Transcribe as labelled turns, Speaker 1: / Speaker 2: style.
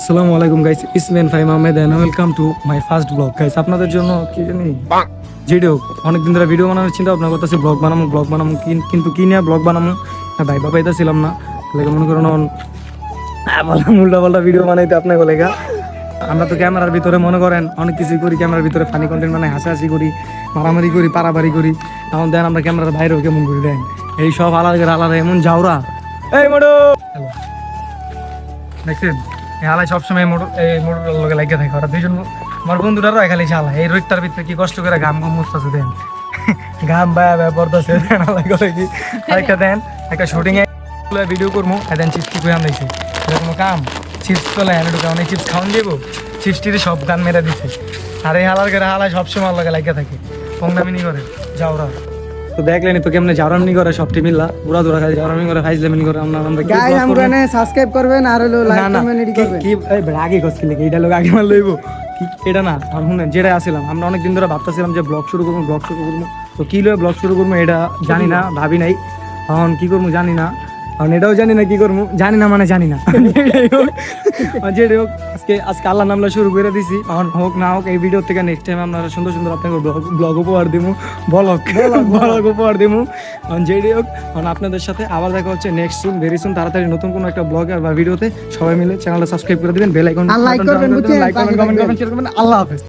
Speaker 1: আসসালামু আলাইকুম guys, it's me Fahim Ahmed and welcome to my first blog. Guys আপনাদের জন্য কি জানি ভিডিও অনেকদিন ধরে ভিডিও বানানোর চিন্তা ভাবনা করতেছি, ব্লগ বানাবো কিন্তু কি নিয়ে ব্লগ বানাবো না ভাই পাইতেছিলাম না। লেগে মনে করেন বললাম উল্টা পাল্টা ভিডিও বানাইতে আপনাকে লেগা। আমরা তো ক্যামেরার ভিতরে মনে করেন অনেক কিছুই করি, ক্যামেরার ভিতরে ফানি কন্টেন্ট বানাই, হাসাহাসি করি, মারামারি করি, পারাপারি করি। এখন দেন আমরা ক্যামেরার বাইরেও কেমন করি দেন, এই সব আলাদা আলাদা এমন যাওরা। এই মোটর দেখছেন এই হালাই সবসময় মোটর লগে লাগিয়ে থাকে। ওরা দুইজন আমার বন্ধুটারও খালি চালা এই রোদটার ভিতরে কি কষ্ট করে ঘাম মুছতেছে দেন, ঘাম বায়া পড়তেছে দেন। হালাই করে কি আরেকটা দেন একটা শুটিং এ ভিডিও করবো, দেন চিপস কি করে আনতেছে এরকম কাম। চিপস চলে এনে ঢুকে অনেক চিপস খাওয়ান যাবো, চিপসটিতে সব গান মেরে দিছে। আর এই হালার করে হালাই সবসময় লগে লাগিয়ে থাকে, পংনামিনি করে যাওরা। তো দেখলেনি তো কেমনে জাউরামি করে সবটি মিল্লা পুরা দূরা খালি জাউরামি করে ফাইজলামি করে। আমরা
Speaker 2: গাইস আমরানে সাবস্ক্রাইব করবেন আর হলো লাইক কমেন্ট এডি করবেন।
Speaker 1: কি এই আগে কইছিল কি এটা লোক আগে মার লইবো কি এটা না। আর শুনেন যেটা আসছিলাম আমরা অনেক দিন ধরে ভাবতেছিলাম যে ব্লগ শুরু করবো তো কি লয়ে ব্লগ শুরু করবো এটা জানি না, ভাবি নাই। এখন কি করবো জানি না, কারণ এটাও জানি না কি করবো, জানি না মানে জানি না। যেটাই হোক আজকে আল্লাহ নামলা শুরু করে দিছি। এখন হোক না হোক এই ভিডিও থেকে নেক্সট টাইম আমরা সুন্দর আপনাকে ব্লগ উপহার দিব, ব্লগ উপহার দিব। এখন যেটাই হোক এখন আপনাদের সাথে আবার দেখা হচ্ছে নেক্সট সুন, ভেরি সুন, তাড়াতাড়ি নতুন কোনো একটা ব্লগ বা ভিডিওতে। সবাই মিলে চ্যানেলটা সাবস্ক্রাইব করে দিবেন, বেল আইকন
Speaker 2: লাইক করবেন,
Speaker 1: লাইক করবেন, কমেন্ট করবেন, শেয়ার করবেন। আল্লাহ হাফেজ।